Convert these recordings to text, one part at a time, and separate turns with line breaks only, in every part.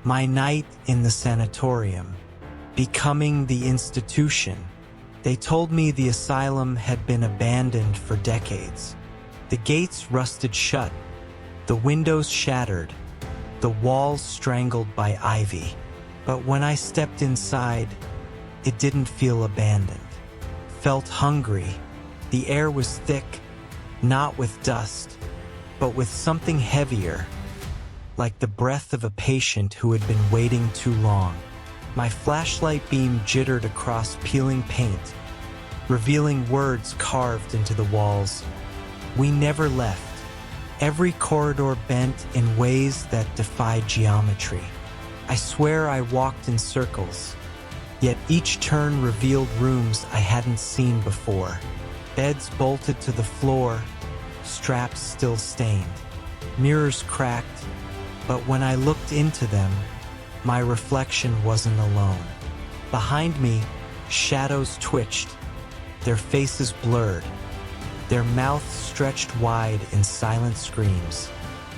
My night in the sanatorium, becoming the institution. They told me the asylum had been abandoned for decades. The gates rusted shut, the windows shattered, the walls strangled by ivy. But when I stepped inside, it didn't feel abandoned. Felt hungry. The air was thick, not with dust, but with something heavier, like the breath of a patient who had been waiting too long. My flashlight beam jittered across peeling paint, revealing words carved into the walls. We never left. Every corridor bent in ways that defied geometry. I swear I walked in circles, yet each turn revealed rooms I hadn't seen before. Beds bolted to the floor, straps still stained, mirrors cracked, but when I looked into them, my reflection wasn't alone. Behind me, shadows twitched, their faces blurred, their mouths stretched wide in silent screams.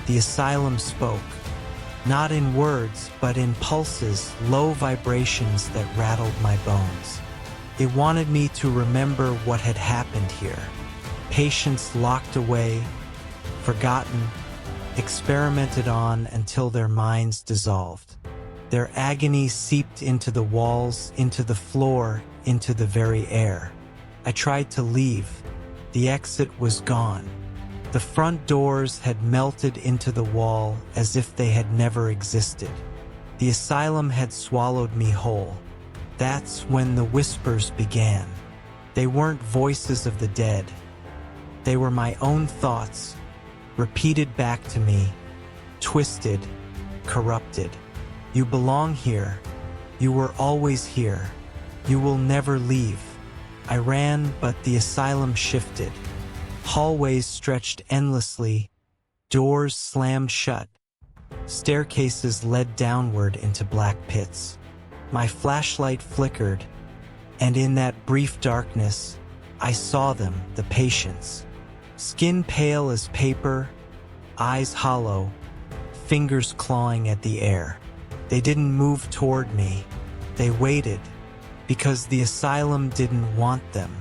The asylum spoke, not in words, but in pulses, low vibrations that rattled my bones. It wanted me to remember what had happened here. Patients locked away, forgotten, experimented on until their minds dissolved. Their agony seeped into the walls, into the floor, into the very air. I tried to leave. The exit was gone. The front doors had melted into the wall as if they had never existed. The asylum had swallowed me whole. That's when the whispers began. They weren't voices of the dead. They were my own thoughts, repeated back to me, twisted, corrupted. You belong here. You were always here. You will never leave. I ran, but the asylum shifted. Hallways stretched endlessly, doors slammed shut. Staircases led downward into black pits. My flashlight flickered, and in that brief darkness, I saw them, the patients. Skin pale as paper, eyes hollow, fingers clawing at the air. They didn't move toward me. They waited, because the asylum didn't want them.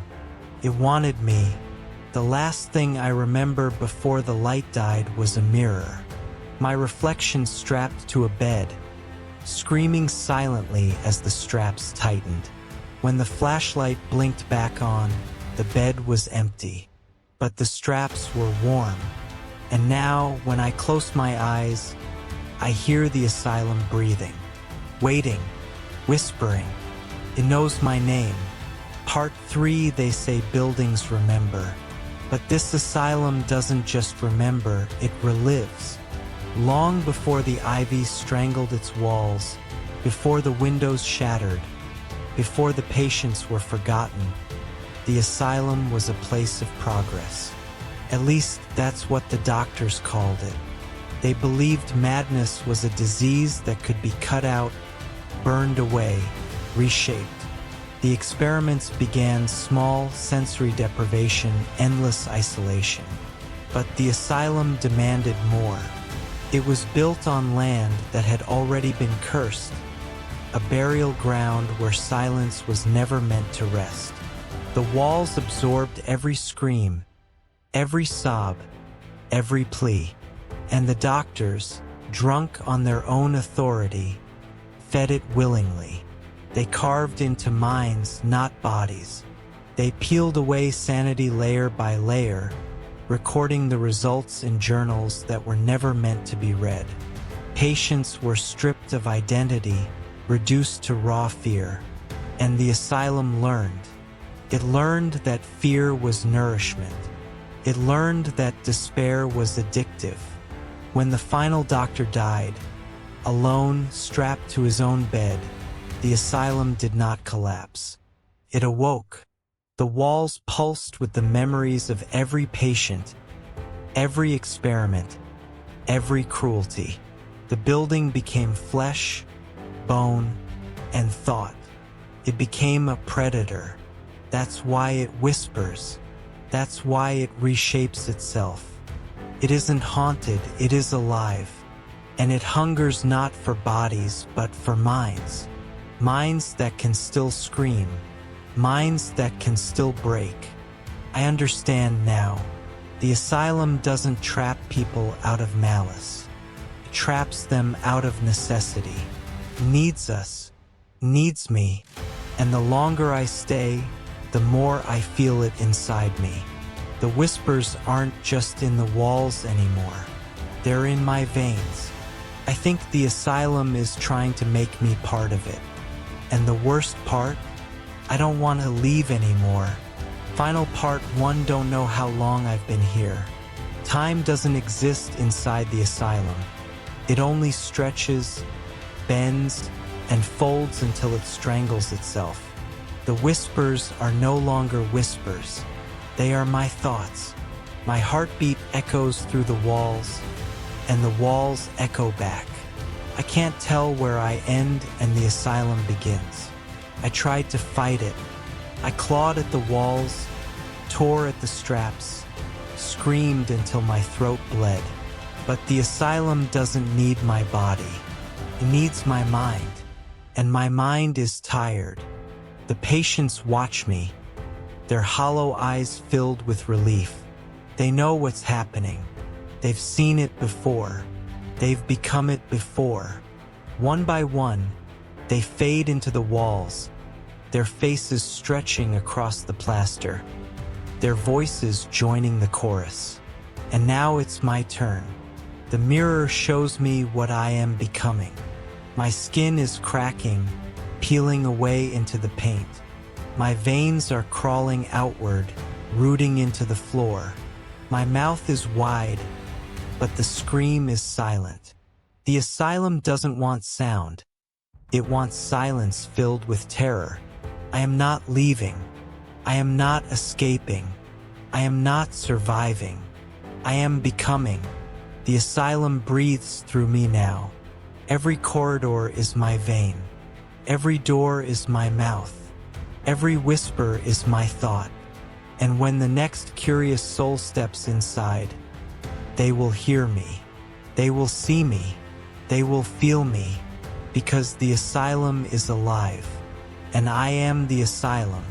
It wanted me. The last thing I remember before the light died was a mirror. My reflection strapped to a bed, screaming silently as the straps tightened. When the flashlight blinked back on, the bed was empty, but the straps were warm. And now, when I close my eyes, I hear the asylum breathing, waiting, whispering. It knows my name. Part 3, they say buildings remember. But this asylum doesn't just remember, it relives. Long before the ivy strangled its walls, before the windows shattered, before the patients were forgotten, the asylum was a place of progress. At least that's what the doctors called it. They believed madness was a disease that could be cut out, burned away, reshaped. The experiments began: small sensory deprivation, endless isolation. But the asylum demanded more. It was built on land that had already been cursed, a burial ground where silence was never meant to rest. The walls absorbed every scream, every sob, every plea. And the doctors, drunk on their own authority, fed it willingly. They carved into minds, not bodies. They peeled away sanity layer by layer, recording the results in journals that were never meant to be read. Patients were stripped of identity, reduced to raw fear. And the asylum learned. It learned that fear was nourishment. It learned that despair was addictive. When the final doctor died, alone, strapped to his own bed, the asylum did not collapse. It awoke. The walls pulsed with the memories of every patient, every experiment, every cruelty. The building became flesh, bone, and thought. It became a predator. That's why it whispers. That's why it reshapes itself. It isn't haunted, it is alive. and it hungers not for bodies but for minds. Minds that can still scream, minds that can still break. I understand now. The asylum doesn't trap people out of malice. It traps them out of necessity. Needs us, needs me, and the longer I stay, the more I feel it inside me. The whispers aren't just in the walls anymore. They're in my veins. I think the asylum is trying to make me part of it. And the worst part? I don't want to leave anymore. Final part 1. Don't know how long I've been here. Time doesn't exist inside the asylum. It only stretches, bends, and folds until it strangles itself. The whispers are no longer whispers. They are my thoughts. My heartbeat echoes through the walls, and the walls echo back. I can't tell where I end and the asylum begins. I tried to fight it. I clawed at the walls, tore at the straps, screamed until my throat bled. But the asylum doesn't need my body. It needs my mind. And my mind is tired. The patients watch me, their hollow eyes filled with relief. They know what's happening. They've seen it before. They've become it before. One by one, they fade into the walls, their faces stretching across the plaster, their voices joining the chorus. And now it's my turn. The mirror shows me what I am becoming. My skin is cracking, peeling away into the paint. My veins are crawling outward, rooting into the floor. My mouth is wide, but the scream is silent. The asylum doesn't want sound. It wants silence filled with terror. I am not leaving. I am not escaping. I am not surviving. I am becoming. The asylum breathes through me now. Every corridor is my vein. Every door is my mouth. Every whisper is my thought. And when the next curious soul steps inside, they will hear me. They will see me. They will feel me. Because the asylum is alive. And I am the asylum.